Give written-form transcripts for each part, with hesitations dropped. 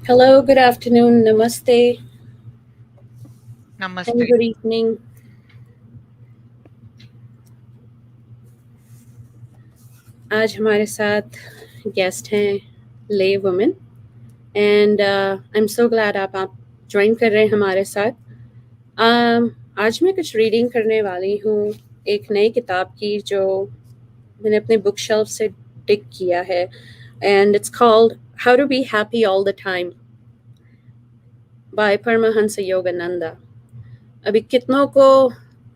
Hello, good afternoon, namaste, and Namaste. good evening. आज हमारे साथ गेस्ट हैं ले women and I am so glad आप ज्वाइन कर रहे हैं हमारे साथ. आज मैं कुछ रीडिंग करने वाली हूँ एक नई किताब की जो मैंने अपने बुक शेल्फ से टिक किया है and it's called how to be happy all the time by Paramahansa Yogananda. अभी कितनों को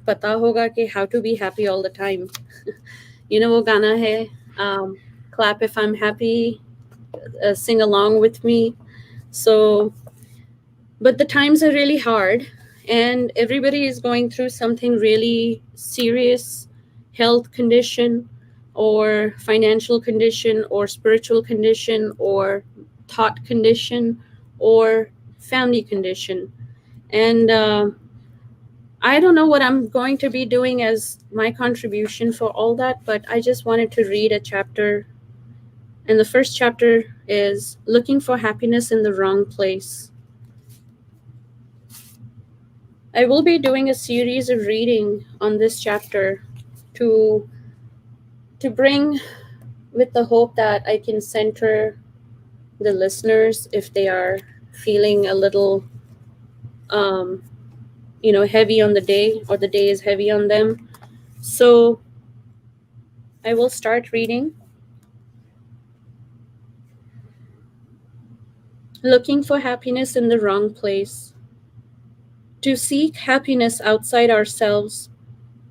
पता होगा कि how to be happy all the time. वो गाना है clap if I'm happy, sing along with me. So, but the times are really hard, and everybody is going through something really serious health condition, or financial condition, or spiritual condition, or thought condition, or family condition. And I don't know what I'm going to be doing as my contribution for all that, but I just wanted to read a chapter. And the first chapter is Looking for Happiness in the Wrong Place. I will be doing a series of reading on this chapter to bring with the hope that I can center the listeners if they are feeling a little heavy on the day, or the day is heavy on them. So I will start reading. Looking for happiness in the wrong place. To seek happiness outside ourselves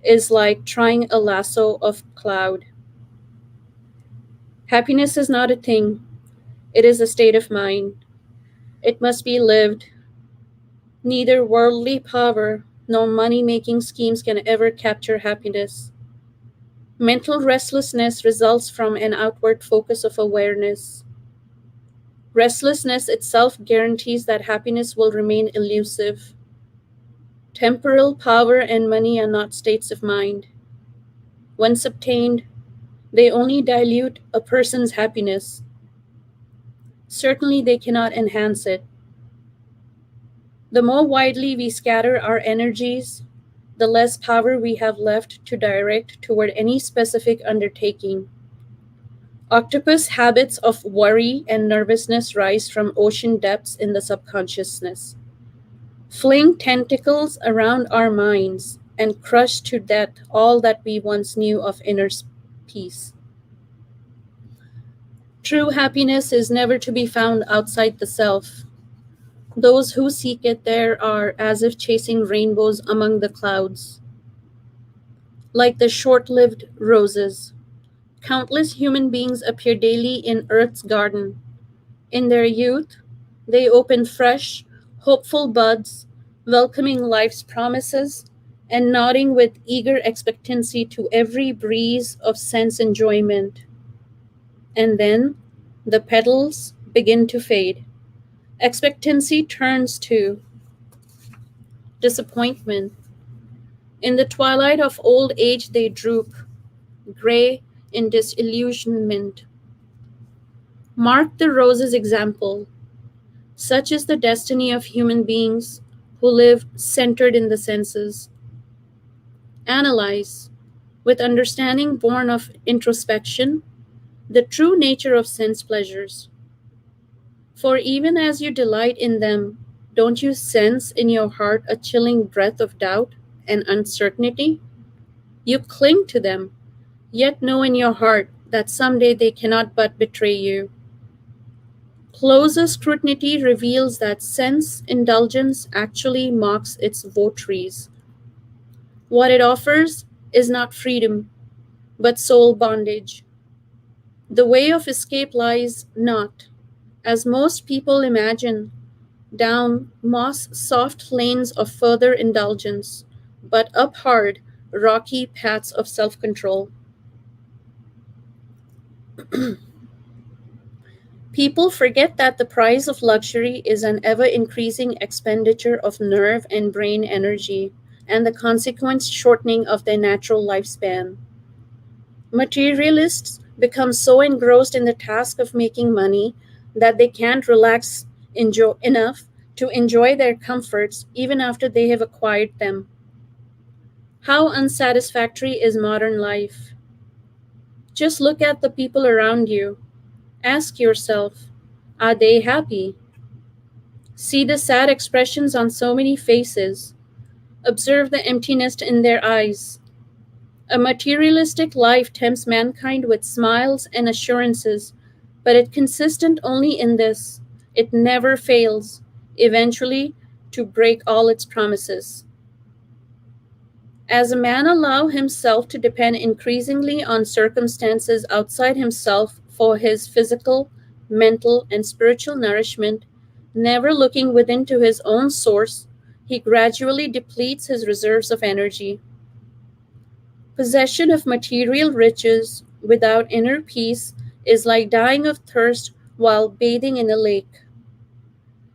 is like trying a lasso of cloud. Happiness is not a thing, it is a state of mind. It must be lived. Neither worldly power nor money making schemes can ever capture happiness. Mental restlessness results from an outward focus of awareness. Restlessness itself guarantees that happiness will remain elusive. Temporal power and money are not states of mind. Once obtained, they only dilute a person's happiness. Certainly, they cannot enhance it. The more widely we scatter our energies, the less power we have left to direct toward any specific undertaking. Octopus habits of worry and nervousness rise from ocean depths in the subconsciousness. Fling tentacles around our minds and crush to death all that we once knew of inner peace. True happiness is never to be found outside the self. Those who seek it there are as if chasing rainbows among the clouds. Like the short-lived roses, countless human beings appear daily in Earth's garden. In their youth, they open fresh, hopeful buds, welcoming life's promises and nodding with eager expectancy to every breeze of sense enjoyment. And then the petals begin to fade. Expectancy turns to disappointment. In the twilight of old age, they droop, gray in disillusionment. Mark the rose's example. Such is the destiny of human beings who live centered in the senses. Analyze, with understanding born of introspection, the true nature of sense pleasures. For even as you delight in them, don't you sense in your heart a chilling breath of doubt and uncertainty? You cling to them, yet know in your heart that someday they cannot but betray you. Closer scrutiny reveals that sense indulgence actually mocks its votaries. What it offers is not freedom, but soul bondage. The way of escape lies not, as most people imagine, down moss soft lanes of further indulgence, but up hard, rocky paths of self control. People forget that the price of luxury is an ever increasing expenditure of nerve and brain energy, and the consequent shortening of their natural lifespan. Materialists become so engrossed in the task of making money that they can't relax enough to enjoy their comforts even after they have acquired them. How unsatisfactory is modern life? Just look at the people around you. Ask yourself, are they happy? See the sad expressions on so many faces. Observe the emptiness in their eyes. A materialistic life tempts mankind with smiles and assurances, but it consistent only in this: it never fails, eventually, to break all its promises. As a man allow himself to depend increasingly on circumstances outside himself for his physical, mental, and spiritual nourishment, never looking within to his own source, he gradually depletes his reserves of energy. Possession of material riches without inner peace is like dying of thirst while bathing in a lake.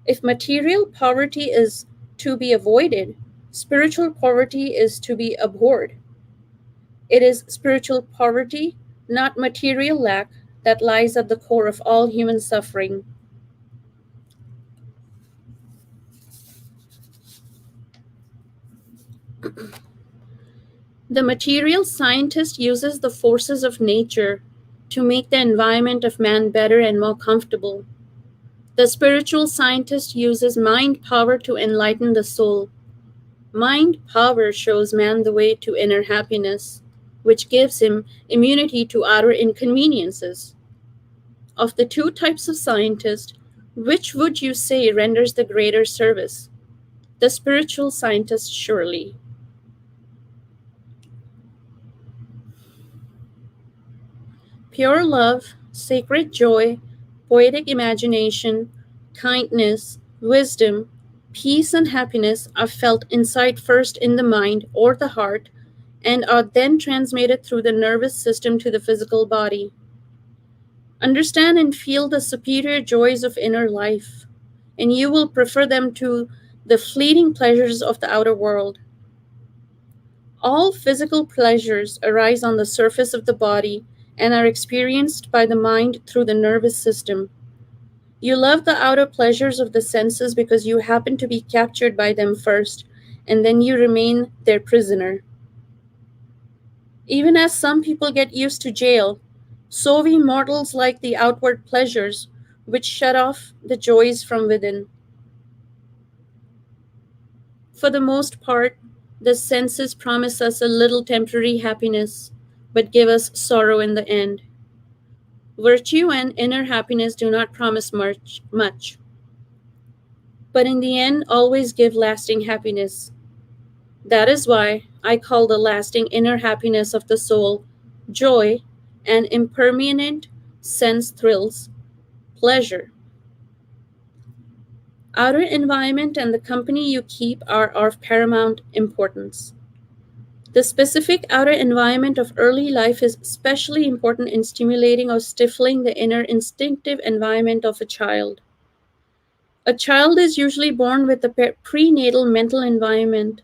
If material poverty is to be avoided, spiritual poverty is to be abhorred. It is spiritual poverty, not material lack, that lies at the core of all human suffering. The material scientist uses the forces of nature to make the environment of man better and more comfortable. The spiritual scientist uses mind power to enlighten the soul. Mind power shows man the way to inner happiness, which gives him immunity to outer inconveniences. Of the two types of scientist, which would you say renders the greater service? The spiritual scientist, surely. Pure love, sacred joy, poetic imagination, kindness, wisdom, peace, and happiness are felt inside first in the mind or the heart and are then transmitted through the nervous system to the physical body. Understand and feel the superior joys of inner life, and you will prefer them to the fleeting pleasures of the outer world. All physical pleasures arise on the surface of the body and are experienced by the mind through the nervous system. You love the outer pleasures of the senses because you happen to be captured by them first, and then you remain their prisoner. Even as some people get used to jail, so we mortals like the outward pleasures, which shut off the joys from within. For the most part, the senses promise us a little temporary happiness, but give us sorrow in the end. Virtue and inner happiness do not promise much, but in the end always give lasting happiness. That is why I call the lasting inner happiness of the soul joy and impermanent sense thrills pleasure. Outer environment and the company you keep are of paramount importance. The specific outer environment of early life is especially important in stimulating or stifling the inner instinctive environment of a child. A child is usually born with a prenatal mental environment.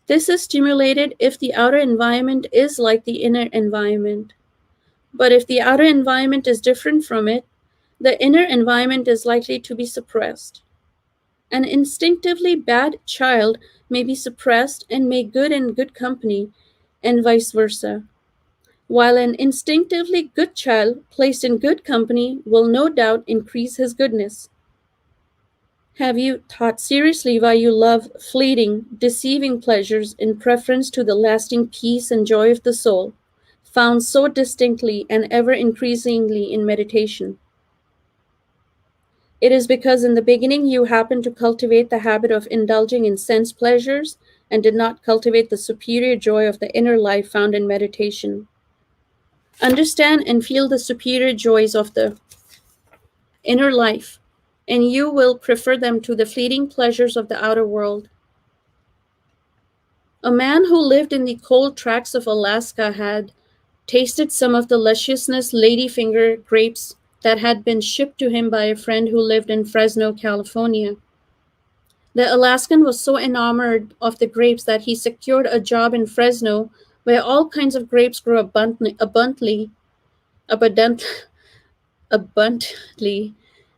This is stimulated if the outer environment is like the inner environment. But if the outer environment is different from it, the inner environment is likely to be suppressed. An instinctively bad child may be suppressed and make good in good company, and vice versa. While an instinctively good child placed in good company will no doubt increase his goodness. Have you thought seriously why you love fleeting, deceiving pleasures in preference to the lasting peace and joy of the soul, found so distinctly and ever increasingly in meditation? It is because in the beginning you happened to cultivate the habit of indulging in sense pleasures and did not cultivate the superior joy of the inner life found in meditation. Understand and feel the superior joys of the inner life, and you will prefer them to the fleeting pleasures of the outer world. A man who lived in the cold tracts of Alaska had tasted some of the lusciousness ladyfinger grapes that had been shipped to him by a friend who lived in Fresno, California. The Alaskan was so enamored of the grapes that he secured a job in Fresno where all kinds of grapes grew abundantly,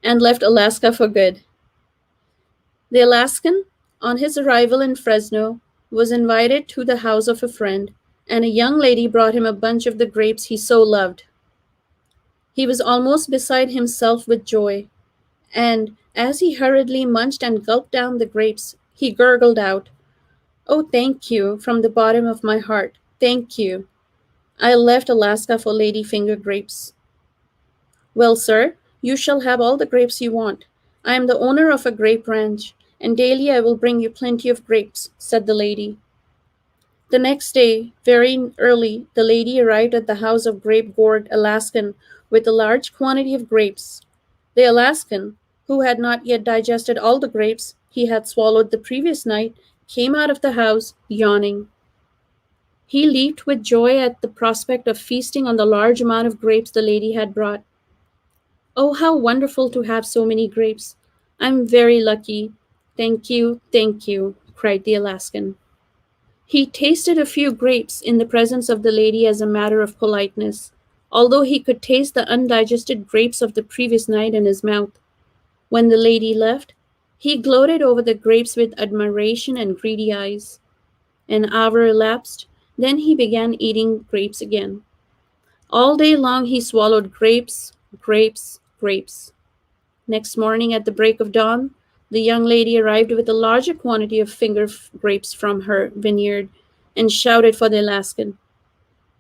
and left Alaska for good. The Alaskan, on his arrival in Fresno, was invited to the house of a friend, and a young lady brought him a bunch of the grapes he so loved. He was almost beside himself with joy, and as he hurriedly munched and gulped down the grapes, he gurgled out, "Oh, thank you, from the bottom of my heart. Thank you. I left Alaska for ladyfinger grapes." "Well, sir, you shall have all the grapes you want. I am the owner of a grape ranch, and daily I will bring you plenty of grapes," said the lady. The next day, very early, the lady arrived at the house of grape-gourd Alaskan with a large quantity of grapes. The Alaskan, who had not yet digested all the grapes he had swallowed the previous night, came out of the house, yawning. He leaped with joy at the prospect of feasting on the large amount of grapes the lady had brought. "Oh, how wonderful to have so many grapes! I'm very lucky. Thank you," cried the Alaskan. He tasted a few grapes in the presence of the lady as a matter of politeness, although he could taste the undigested grapes of the previous night in his mouth. When the lady left, he gloated over the grapes with admiration and greedy eyes. An hour elapsed, then he began eating grapes again. All day long he swallowed grapes, grapes, grapes. Next morning at the break of dawn, the young lady arrived with a larger quantity of finger grapes from her vineyard and shouted for the Alaskan.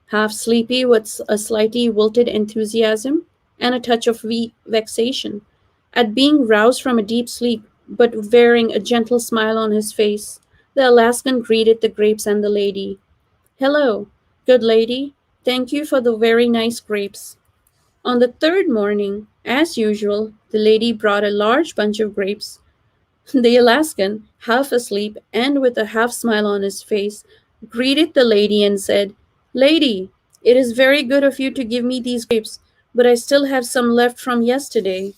Half sleepy with a slightly wilted enthusiasm and a touch of vexation at being roused from a deep sleep, but wearing a gentle smile on his face, the Alaskan greeted the grapes and the lady. "Hello, good lady. Thank you for the very nice grapes." On the third morning, as usual, the lady brought a large bunch of grapes. The Alaskan, half asleep and with a half smile on his face, greeted the lady and said, "Lady, it is very good of you to give me these grapes, but I still have some left from yesterday."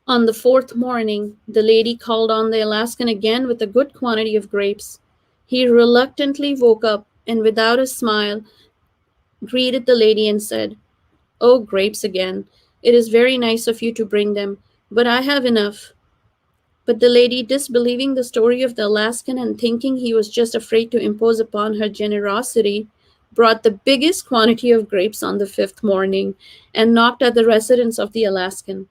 On the fourth morning, the lady called on the Alaskan again with a good quantity of grapes. He reluctantly woke up and without a smile greeted the lady and said, "Oh, grapes again. It is very nice of you to bring them, but I have enough." But the lady, disbelieving the story of the Alaskan and thinking he was just afraid to impose upon her generosity, brought the biggest quantity of grapes on the fifth morning and knocked at the residence of the Alaskan.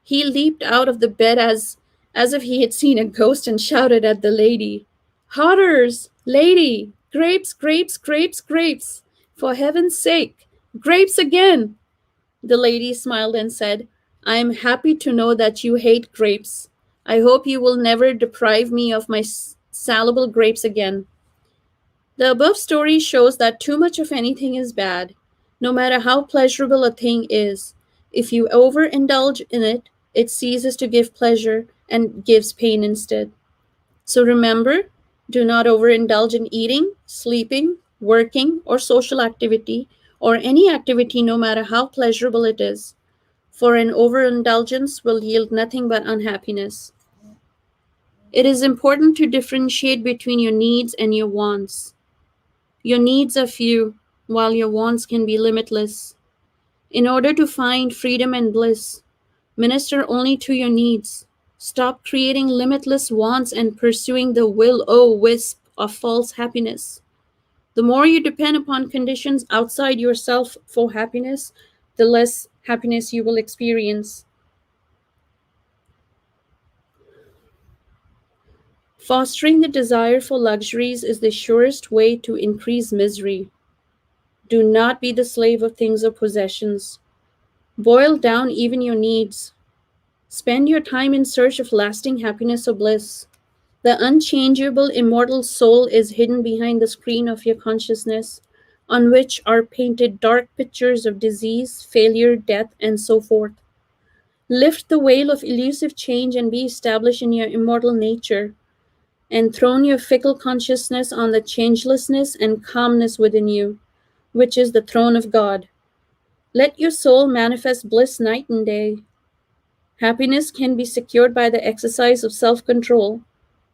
He leaped out of the bed as if he had seen a ghost and shouted at the lady, "Horrors! Lady! Grapes, grapes, grapes, grapes! For heaven's sake! Grapes again!" The lady smiled and said, "I am happy to know that you hate grapes. I hope you will never deprive me of my salable grapes again." The above story shows that too much of anything is bad, no matter how pleasurable a thing is. If you overindulge in it, it ceases to give pleasure and gives pain instead. So remember, do not overindulge in eating, sleeping, working, or social activity, or any activity no matter how pleasurable it is, for an overindulgence will yield nothing but unhappiness. It is important to differentiate between your needs and your wants. Your needs are few, while your wants can be limitless. In order to find freedom and bliss, minister only to your needs. Stop creating limitless wants and pursuing the will-o-wisp of false happiness. The more you depend upon conditions outside yourself for happiness, the less happiness you will experience. Fostering the desire for luxuries is the surest way to increase misery. Do not be the slave of things or possessions. Boil down even your needs. Spend your time in search of lasting happiness or bliss. The unchangeable, immortal soul is hidden behind the screen of your consciousness, on which are painted dark pictures of disease, failure, death, and so forth. Lift the veil of elusive change and be established in your immortal nature. Enthrone your fickle consciousness on the changelessness and calmness within you, which is the throne of God. Let your soul manifest bliss night and day. Happiness can be secured by the exercise of self-control,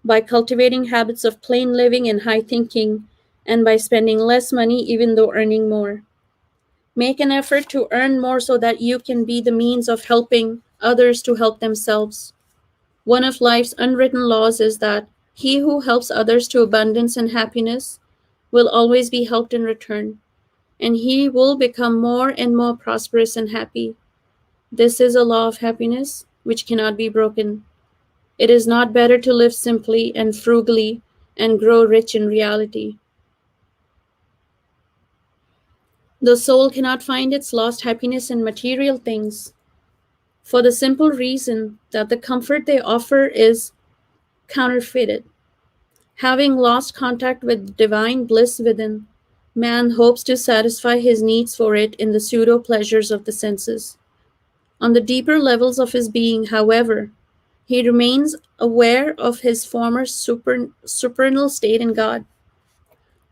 by cultivating habits of plain living and high thinking, and by spending less money even though earning more. Make an effort to earn more so that you can be the means of helping others to help themselves. One of life's unwritten laws is that he who helps others to abundance and happiness will always be helped in return, and he will become more and more prosperous and happy. This is a law of happiness which cannot be broken. It is not better to live simply and frugally and grow rich in reality. The soul cannot find its lost happiness in material things, for the simple reason that the comfort they offer is counterfeited. Having lost contact with divine bliss within, man hopes to satisfy his needs for it in the pseudo pleasures of the senses. On the deeper levels of his being, however, he remains aware of his former supernal state in God.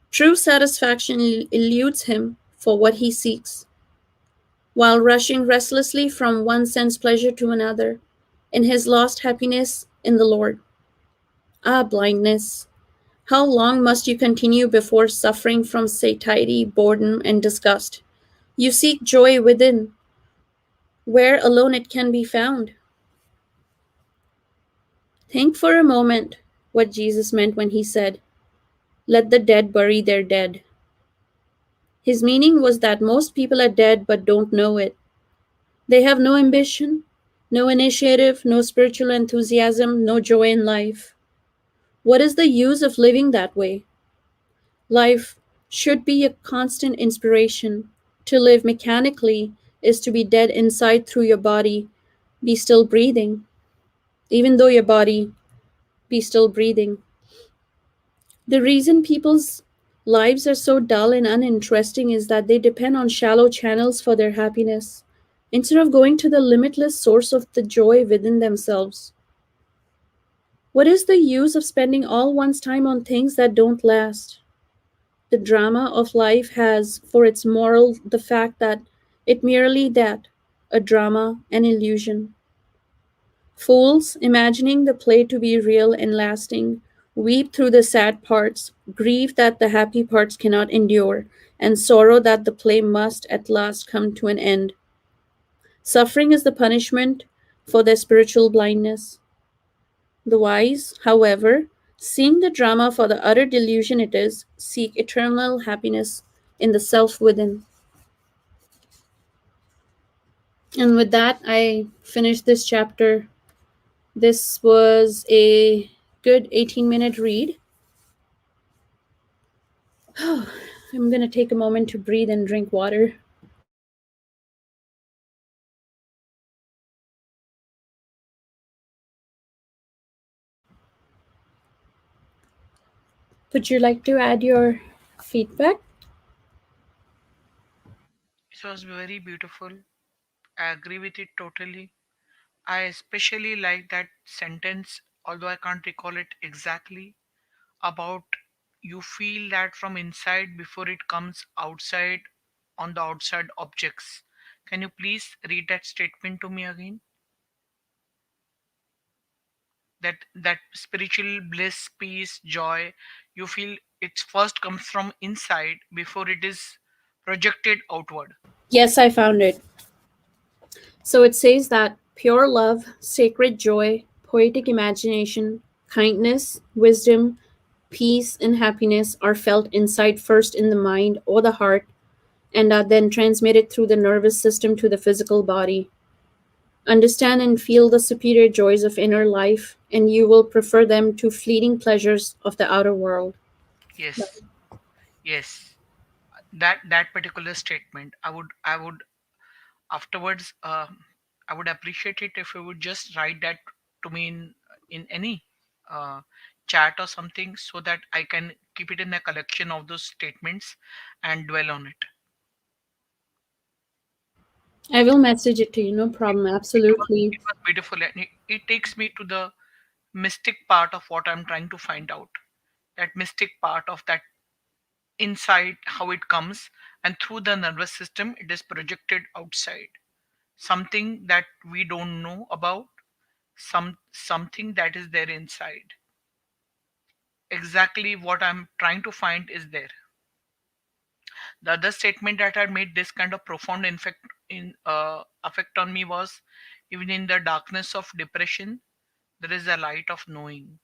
True satisfaction eludes him for what he seeks, while rushing restlessly from one sense pleasure to another, in his lost happiness in the Lord. Ah, blindness! How long must you continue before suffering from satiety, boredom, and disgust? You seek joy within, where alone it can be found. Think for a moment what Jesus meant when he said, "Let the dead bury their dead." His meaning was that most people are dead but don't know it. They have no ambition, no initiative, no spiritual enthusiasm, no joy in life. What is the use of living that way? Life should be a constant inspiration. To live mechanically is to be dead inside through your body, be still breathing. Even though your body be still breathing. The reason people's lives are so dull and uninteresting is that they depend on shallow channels for their happiness, instead of going to the limitless source of the joy within themselves. What is the use of spending all one's time on things that don't last? The drama of life has for its moral the fact that it merely that, a drama, an illusion. Fools, imagining the play to be real and lasting, weep through the sad parts, grieve that the happy parts cannot endure, and sorrow that the play must at last come to an end. Suffering is the punishment for their spiritual blindness. The wise, however, seeing the drama for the utter delusion it is, seek eternal happiness in the self within. And with that, I finished this chapter. This was a good 18-minute read. I'm going to take a moment to breathe and drink water. Would you like to add your feedback? It was very beautiful. I agree with it totally. I especially like that sentence, although I can't recall it exactly, about you feel that from inside before it comes outside on the outside objects. Can you please read that statement to me again? That spiritual bliss, peace, joy, you feel it first comes from inside before it is projected outward. Yes, I found it. So it says that pure love, sacred joy, poetic imagination, kindness, wisdom, peace, and happiness are felt inside first in the mind or the heart and are then transmitted through the nervous system to the physical body. Understand and feel the superior joys of inner life, and you will prefer them to fleeting pleasures of the outer world. Yes, yes. That particular statement, I would afterwards, I would appreciate it if you would just write that to me in any uh, chat or something, so that I can keep it in a collection of those statements and dwell on it. I will message it to you, no problem, it was absolutely. it was beautiful, and it takes me to the mystic part of what I'm trying to find out. That mystic part of that inside, how it comes, and through the nervous system it is projected outside. Something that we don't know about, something that is there inside. Exactly what I'm trying to find is there. The other statement that had made this kind of profound effect on me was, even in the darkness of depression, There is a light of knowing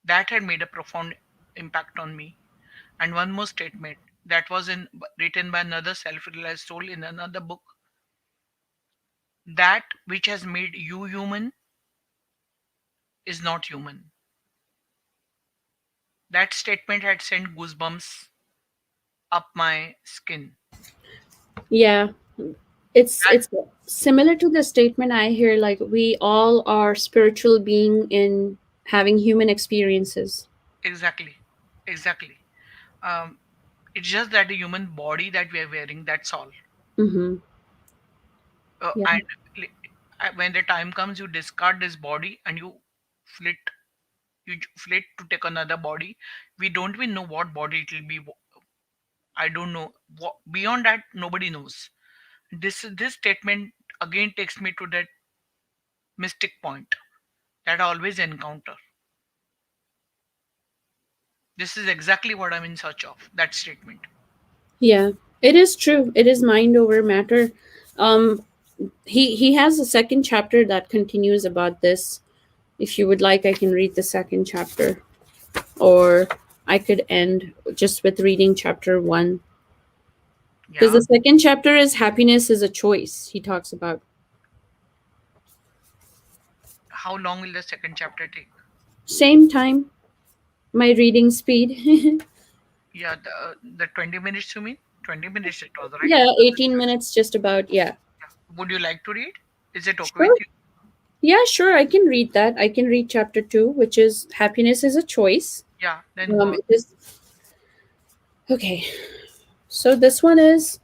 that had made a profound impact on me. And one more statement that was written by another self-realized soul in another book: that which has made you human is not human. That statement had sent goosebumps up my skin. Yeah, That, it's similar to the statement I hear, like we all are spiritual being in having human experiences. exactly, exactly. Um, it's just that the human body that we are wearing. That's all. Mm-hmm. Yeah. And when the time comes, you discard this body and flit. Flit to take another body. We don't even know what body it will be. I don't know. Beyond that, nobody knows. This statement again takes me to that mystic point that I always encounter. This is exactly what I'm in search of. That statement. Yeah, it is true. It is mind over matter. Um, he has a second chapter that continues about this. If you would like, I can read the second chapter, or I could end just with reading chapter one. Because Yeah. the second chapter is happiness is a choice. He talks about How long will the second chapter take? same time, my reading speed. Yeah, the 20 minutes you mean? 20 minutes it was, right? Yeah, 18 minutes, just about. Yeah, Would you like to read? Is it okay with sure. you? Yeah, sure. I can read that. I can read chapter two, which is happiness is a choice. Yeah, then go. It is okay. So this one is,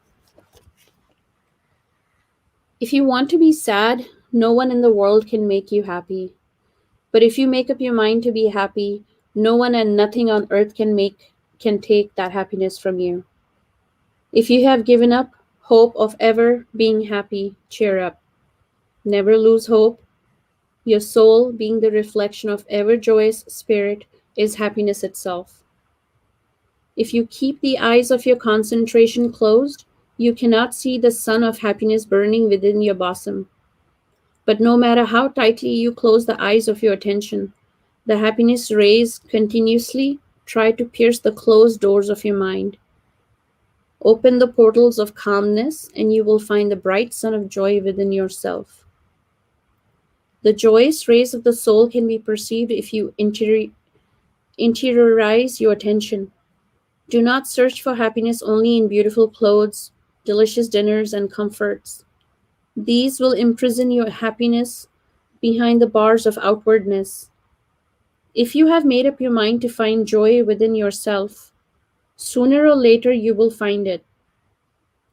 if you want to be sad, no one in the world can make you happy. But if you make up your mind to be happy, no one and nothing on earth can take that happiness from you. If you have given up hope of ever being happy, cheer up. Never lose hope. Your soul, being the reflection of ever joyous spirit, is happiness itself. If you keep the eyes of your concentration closed, you cannot see the sun of happiness burning within your bosom. But no matter how tightly you close the eyes of your attention, the happiness rays continuously try to pierce the closed doors of your mind. Open the portals of calmness, and you will find the bright sun of joy within yourself. The joyous rays of the soul can be perceived if you interiorize your attention. Do not search for happiness only in beautiful clothes, delicious dinners, and comforts. These will imprison your happiness behind the bars of outwardness. If you have made up your mind to find joy within yourself, sooner or later you will find it.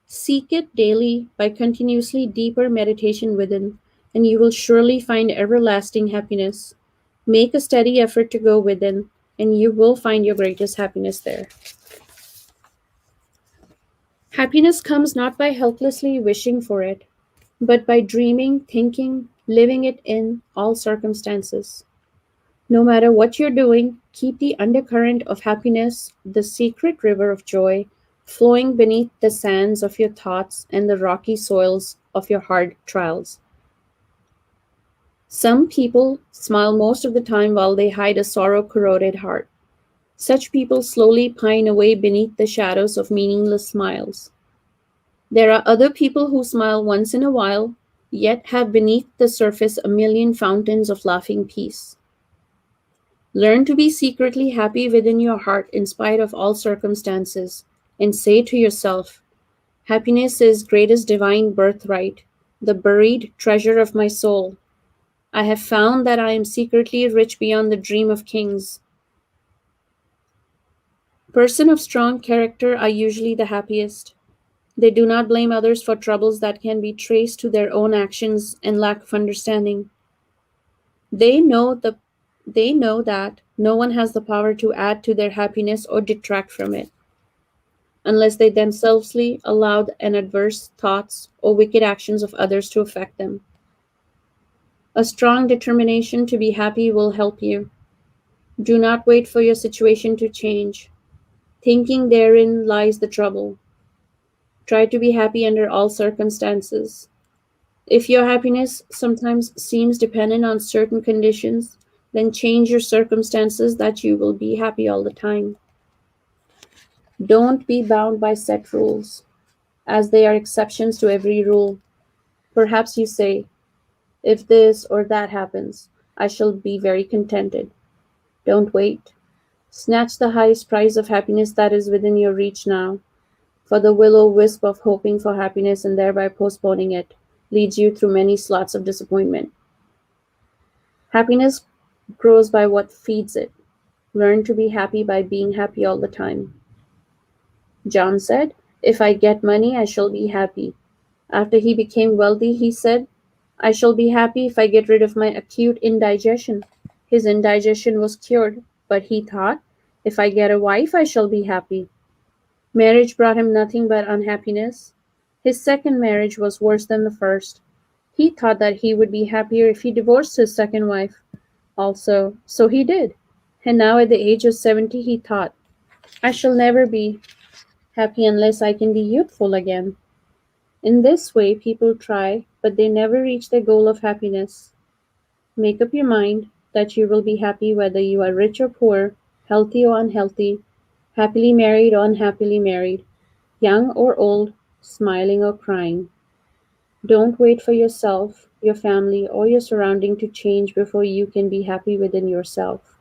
Seek it daily by continuously deeper meditation within, and you will surely find everlasting happiness. Make a steady effort to go within, and you will find your greatest happiness there. Happiness comes not by helplessly wishing for it, but by dreaming, thinking, living it in all circumstances. No matter what you're doing, keep the undercurrent of happiness, the secret river of joy, flowing beneath the sands of your thoughts and the rocky soils of your hard trials. Some people smile most of the time while they hide a sorrow corroded heart. Such people slowly pine away beneath the shadows of meaningless smiles. There are other people who smile once in a while, yet have beneath the surface a million fountains of laughing peace. Learn to be secretly happy within your heart in spite of all circumstances, and say to yourself, happiness is greatest divine birthright, the buried treasure of my soul. I have found that I am secretly rich beyond the dream of kings. Persons of strong character are usually the happiest. They do not blame others for troubles that can be traced to their own actions and lack of understanding. They know the they know that no one has the power to add to their happiness or detract from it, unless they themselves allow an adverse thoughts or wicked actions of others to affect them. A strong determination to be happy will help you. Do not wait for your situation to change. Thinking therein lies the trouble. Try to be happy under all circumstances. If your happiness sometimes seems dependent on certain conditions, then change your circumstances that you will be happy all the time. Don't be bound by set rules, as they are exceptions to every rule. Perhaps you say, if this or that happens, I shall be very contented. Don't wait. Snatch the highest prize of happiness that is within your reach now, for the will-o'-wisp of hoping for happiness and thereby postponing it leads you through many slots of disappointment. Happiness grows by what feeds it. Learn to be happy by being happy all the time. John said, if I get money, I shall be happy. After he became wealthy, he said, I shall be happy if I get rid of my acute indigestion. His indigestion was cured, but he thought, if I get a wife, I shall be happy. Marriage brought him nothing but unhappiness. His second marriage was worse than the first. He thought that he would be happier if he divorced his second wife. Also, so he did. And now at the age of 70, he thought, I shall never be happy unless I can be youthful again. In this way, people try, but they never reach their goal of happiness. Make up your mind that you will be happy whether you are rich or poor, healthy or unhealthy, happily married or unhappily married, young or old, smiling or crying. Don't wait for yourself, your family, or your surrounding to change before you can be happy within yourself.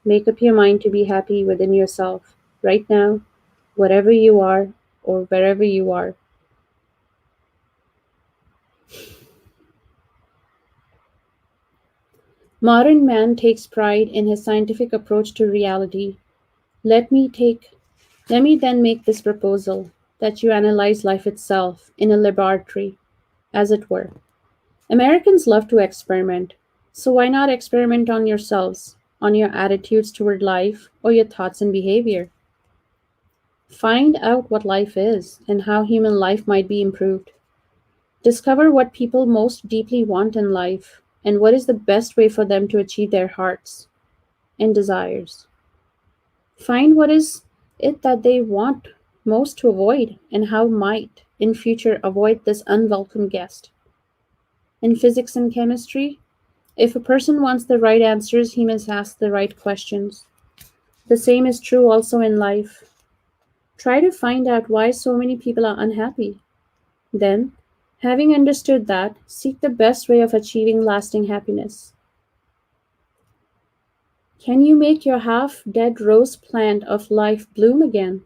Make up your mind to be happy within yourself, right now, whatever you are, or wherever you are. Modern man takes pride in his scientific approach to reality. Let me take Let me then make this proposal that you analyze life itself in a laboratory, as it were. Americans love to experiment, so why not experiment on yourselves, on your attitudes toward life, or your thoughts and behavior? Find out what life is and how human life might be improved. Discover what people most deeply want in life and what is the best way for them to achieve their hearts and desires. Find what is it that they want most to avoid and how might, in future, avoid this unwelcome guest. In physics and chemistry, if a person wants the right answers, he must ask the right questions. The same is true also in life. Try to find out why so many people are unhappy. Then, having understood that, seek the best way of achieving lasting happiness. Can you make your half-dead rose plant of life bloom again?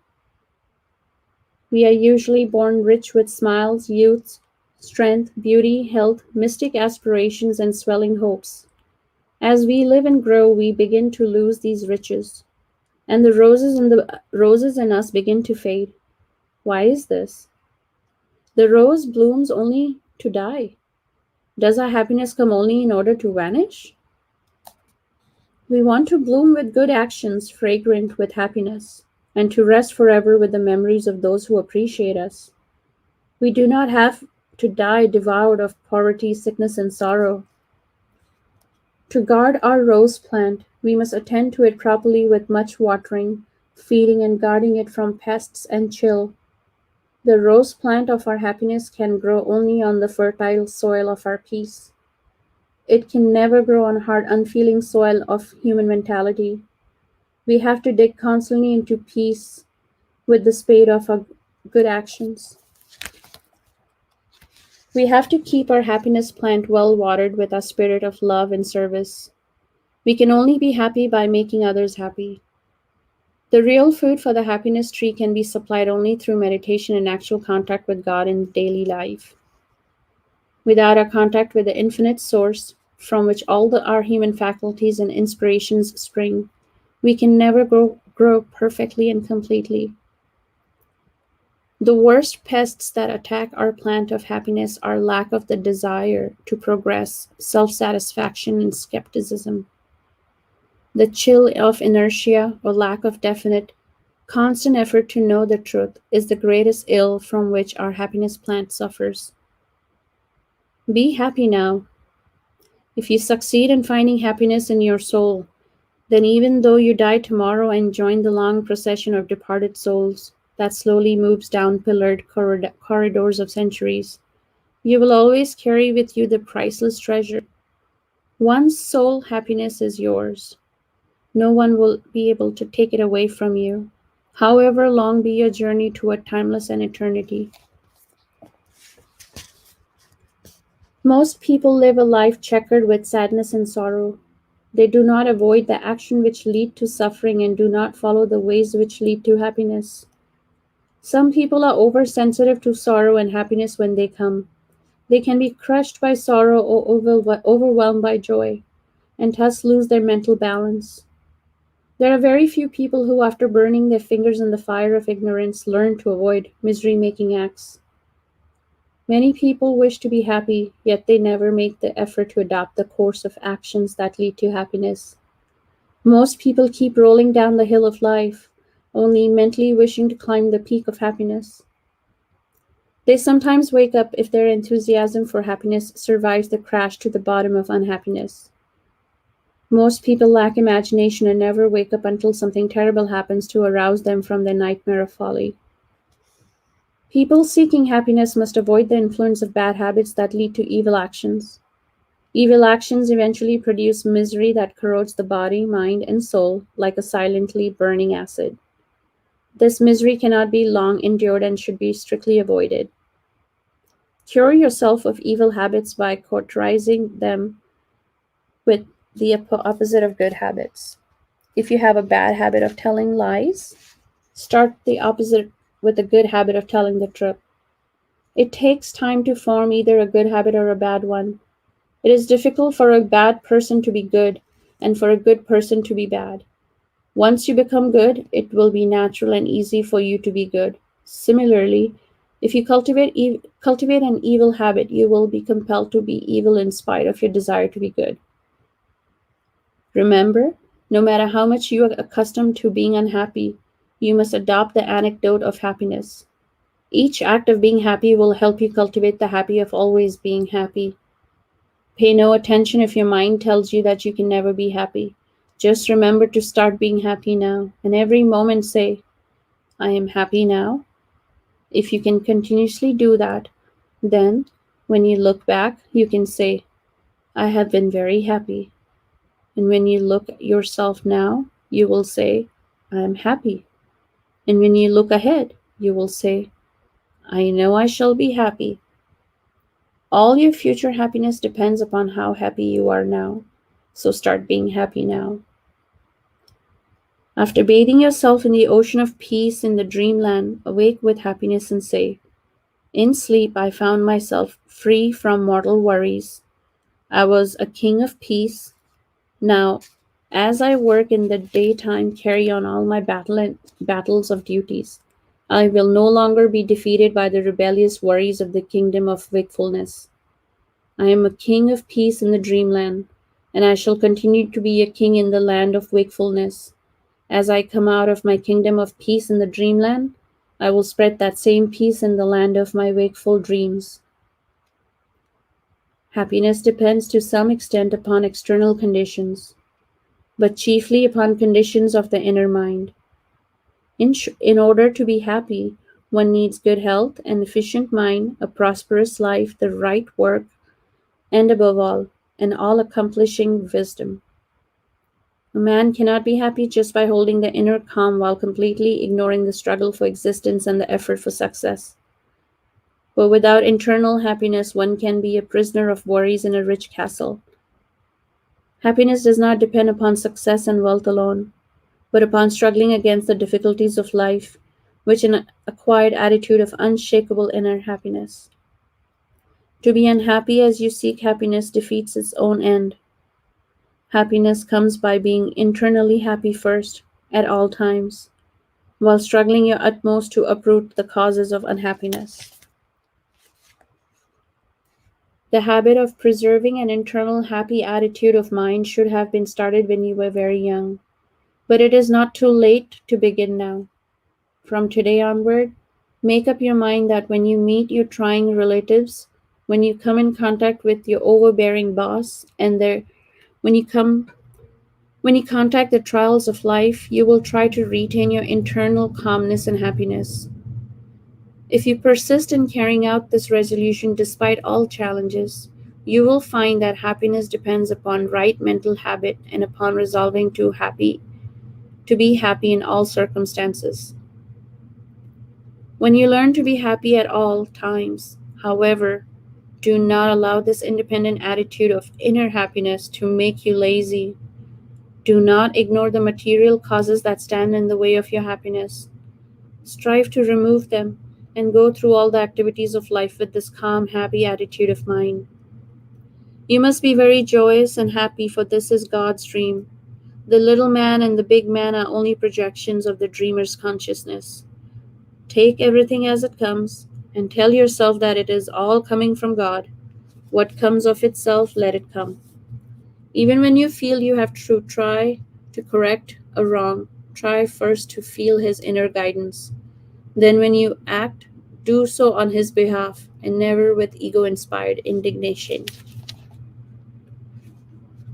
We are usually born rich with smiles, youth, strength, beauty, health, mystic aspirations, and swelling hopes. As we live and grow, we begin to lose these riches, and the roses in us begin to fade. Why is this? The rose blooms only to die. Does our happiness come only in order to vanish? We want to bloom with good actions, fragrant with happiness, and to rest forever with the memories of those who appreciate us. We do not have to die devoured of poverty, sickness, and sorrow. To guard our rose plant, we must attend to it properly with much watering, feeding, and guarding it from pests and chill. The rose plant of our happiness can grow only on the fertile soil of our peace. It can never grow on hard, unfeeling soil of human mentality. We have to dig constantly into peace with the spade of our good actions. We have to keep our happiness plant well watered with our spirit of love and service. We can only be happy by making others happy. The real food for the happiness tree can be supplied only through meditation and actual contact with God in daily life. Without our contact with the infinite source, from which our human faculties and inspirations spring, we can never grow perfectly and completely. The worst pests that attack our plant of happiness are lack of the desire to progress, self-satisfaction, and skepticism. The chill of inertia or lack of definite, constant effort to know the truth is the greatest ill from which our happiness plant suffers. Be happy now. If you succeed in finding happiness in your soul, then even though you die tomorrow and join the long procession of departed souls that slowly moves down pillared corridors of centuries, You will always carry with you the priceless treasure. One's soul happiness is yours. No one will be able to take it away from you, however long be your journey toward timeless and eternity. Most people live a life checkered with sadness and sorrow. They do not avoid the action which lead to suffering and do not follow the ways which lead to happiness. Some people are oversensitive to sorrow and happiness when they come. They can be crushed by sorrow or overwhelmed by joy, and thus lose their mental balance. There are very few people who, after burning their fingers in the fire of ignorance, learn to avoid misery making acts. Many people wish to be happy, yet they never make the effort to adopt the course of actions that lead to happiness. Most people keep rolling down the hill of life, only mentally wishing to climb the peak of happiness. They sometimes wake up if their enthusiasm for happiness survives the crash to the bottom of unhappiness. Most people lack imagination and never wake up until something terrible happens to arouse them from their nightmare of folly. People seeking happiness must avoid the influence of bad habits that lead to evil actions. Evil actions eventually produce misery that corrodes the body, mind, and soul like a silently burning acid. This misery cannot be long endured and should be strictly avoided. Cure yourself of evil habits by cauterizing them with the opposite of good habits. If you have a bad habit of telling lies, start the opposite with a good habit of telling the truth. It takes time to form either a good habit or a bad one. It is difficult for a bad person to be good and for a good person to be bad. Once you become good, it will be natural and easy for you to be good. Similarly, if you cultivate an evil habit, you will be compelled to be evil in spite of your desire to be good. Remember, no matter how much you are accustomed to being unhappy, you must adopt the anecdote of happiness. Each act of being happy will help you cultivate the habit of always being happy. Pay no attention if your mind tells you that you can never be happy. Just remember to start being happy now, and every moment say, I am happy now. If you can continuously do that, then when you look back, you can say, I have been very happy. And when you look at yourself now, you will say, I am happy. And when you look ahead, you will say, I know I shall be happy. All your future happiness depends upon how happy you are now. So start being happy now. After bathing yourself in the ocean of peace in the dreamland, awake with happiness and say, in sleep I found myself free from mortal worries. I was a king of peace. Now, as I work in the daytime, carry on all my battles of duties. I will no longer be defeated by the rebellious worries of the kingdom of wakefulness. I am a king of peace in the dreamland, and I shall continue to be a king in the land of wakefulness. As I come out of my kingdom of peace in the dreamland, I will spread that same peace in the land of my wakeful dreams. Happiness depends to some extent upon external conditions, but chiefly upon conditions of the inner mind. In order to be happy, one needs good health, an efficient mind, a prosperous life, the right work, and above all, an all-accomplishing wisdom. A man cannot be happy just by holding the inner calm while completely ignoring the struggle for existence and the effort for success. But without internal happiness, one can be a prisoner of worries in a rich castle. Happiness does not depend upon success and wealth alone, but upon struggling against the difficulties of life, which an acquired attitude of unshakable inner happiness. To be unhappy as you seek happiness defeats its own end. Happiness comes by being internally happy first, at all times, while struggling your utmost to uproot the causes of unhappiness. The habit of preserving an internal happy attitude of mind should have been started when you were very young, but it is not too late to begin now. From today onward, make up your mind that when you meet your trying relatives, when you come in contact with your overbearing boss, and when you come when you contact the trials of life, you will try to retain your internal calmness and happiness. If you persist in carrying out this resolution despite all challenges, you will find that happiness depends upon right mental habit and upon resolving to be happy in all circumstances. When you learn to be happy at all times, however, do not allow this independent attitude of inner happiness to make you lazy. Do not ignore the material causes that stand in the way of your happiness. Strive to remove them and go through all the activities of life with this calm, happy attitude of mind. You must be very joyous and happy, for this is God's dream. The little man and the big man are only projections of the dreamer's consciousness. Take everything as it comes and tell yourself that it is all coming from God. What comes of itself, let it come. Even when you feel you have to try to correct a wrong, try first to feel His inner guidance. Then, when you act, do so on His behalf and never with ego inspired indignation.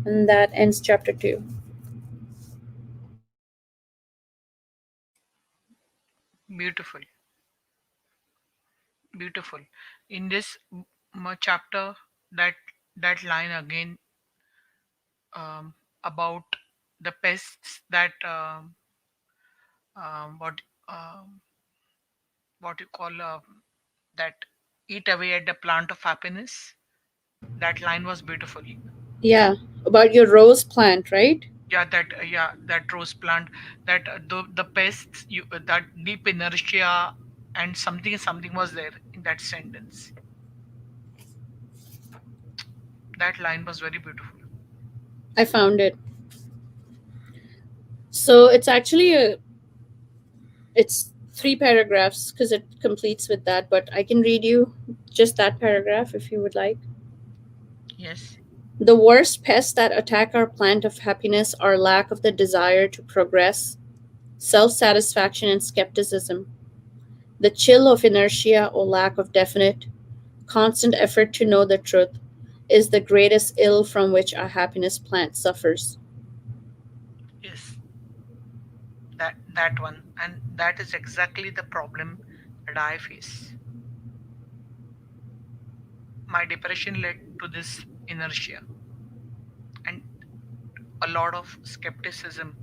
And that ends chapter 2. Beautiful, beautiful. In this chapter, that that line again, about the pests that what um, what you call that eat away at the plant of happiness. That line was beautiful. Yeah, about your rose plant, right? Yeah, that rose plant, that the pests, that deep inertia, and something was there in that sentence. That line was very beautiful. I found it. So it's three paragraphs because it completes with that, but I can read you just that paragraph if you would like. Yes. The worst pests that attack our plant of happiness are lack of the desire to progress, self satisfaction, and skepticism. The chill of inertia or lack of definite, constant effort to know the truth is the greatest ill from which our happiness plant suffers. Yes, that one, and that is exactly the problem that I face. My depression led to this inertia and a lot of skepticism,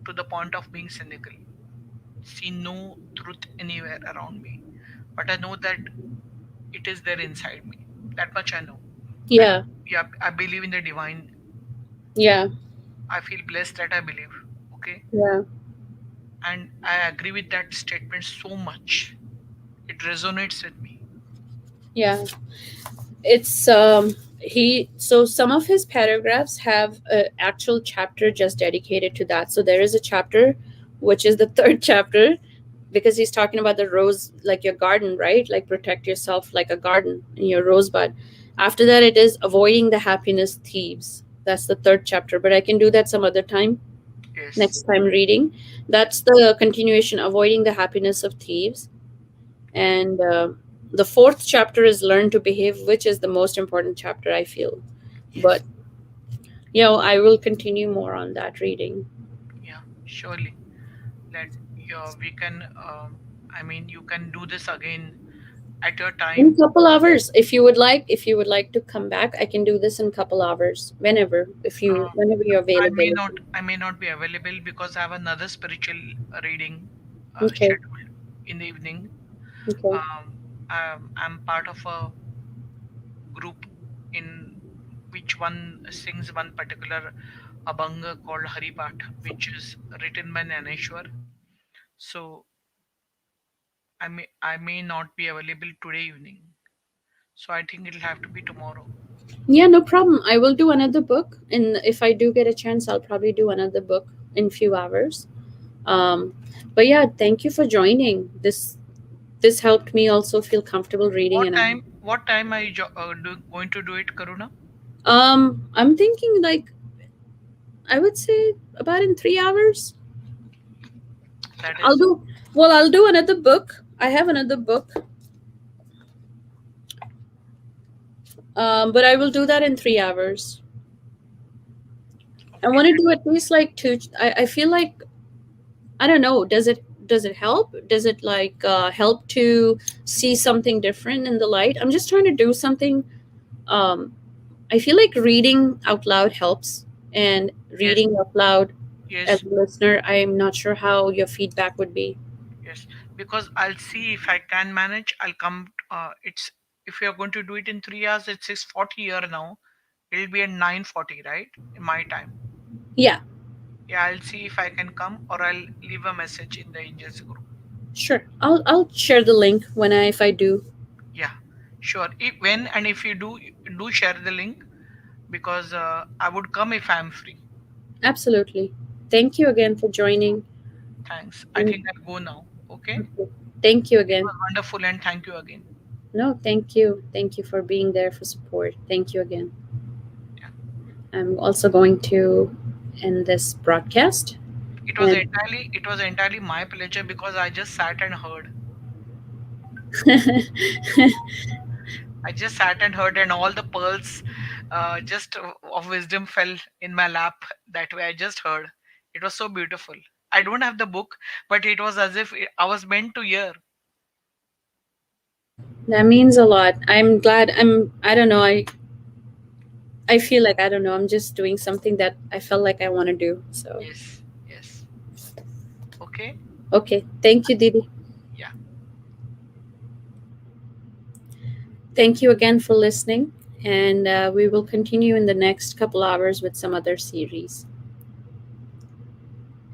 to the point of being cynical. See no truth anywhere around me, but I know that it is there inside me. That much I know. And Yeah, yeah, I believe in the divine. yeah, I feel blessed that I believe. Okay. yeah, And I agree with that statement so much. It resonates with me. yeah. It's he so some of his paragraphs have an actual chapter just dedicated to that. So there is a chapter which is the third chapter because he's talking about the rose, like your garden, right? Like protect yourself like a garden in your rosebud. After that, it is avoiding the happiness thieves. That's the third chapter, but I can do that some other time, Yes. next time reading. That's the continuation, avoiding the happiness of thieves. And the fourth chapter is learn to behave, which is the most important chapter, I feel. Yes. But I will continue more on that reading. Yeah. Surely. That, yeah, we can. I mean, you can do this again at your In time. couple hours, if you would like to come back, I can do this in couple hours, Uh, whenever you're I may available. not. I may not be available because I have another spiritual reading Okay. scheduled in the evening. Okay. I'm part of a group in which one sings one particular abhanga called Haripat, which is written by Naneshwar. So I may not be available today evening. So I think it'll have to be tomorrow. Yeah, no problem. I will do another book, and if I do get a chance, I'll probably do another book in few hours. Um, but yeah, thank you for joining. This helped me also feel comfortable reading, What and time? What time are you going to do it, Karuna? I'm thinking like I would say about in 3 hours. That I'll is do I'll do another book. I have another book, but I will do that in 3 hours. I okay. want to do at least like two. I feel like I don't know. does it help? Does it like help to see something different in the light? I'm just trying to do something. um, I feel like reading out loud helps, and Yes, reading out loud as yes, a listener, I'm not sure how your feedback would be. yes. Because I'll see if I can manage. I'll come. It's if you're going to do it in 3 hours, it's 6:40 here now. It'll be at 9:40, right? In my time. Yeah, Yeah, I'll see if I can come, or I'll leave a message in the angels group. sure. I'll share the link when I if I do. Yeah, sure. If, when and if you do share the link, because I would come if I'm free. Absolutely. Thank you again for joining. Thanks. I And think I'll go now. Okay. okay, thank you It again. was wonderful, and thank you again. No, thank you. Thank you for being there for support. Thank you again. Yeah. I'm also going to end this broadcast. And It was entirely my pleasure because I just sat and heard. I just sat and heard, and all the pearls just of wisdom fell in my lap that way. I just heard. It was so beautiful. I don't have the book, but it was as if I was meant to hear. that means a lot. I'm glad. I don't know. I feel like I don't know. I'm just doing something that I felt like I want to do. So, Yes, yes. Okay. okay. Thank you, Didi. Yeah. Thank you again for listening. And we will continue in the next couple hours with some other series.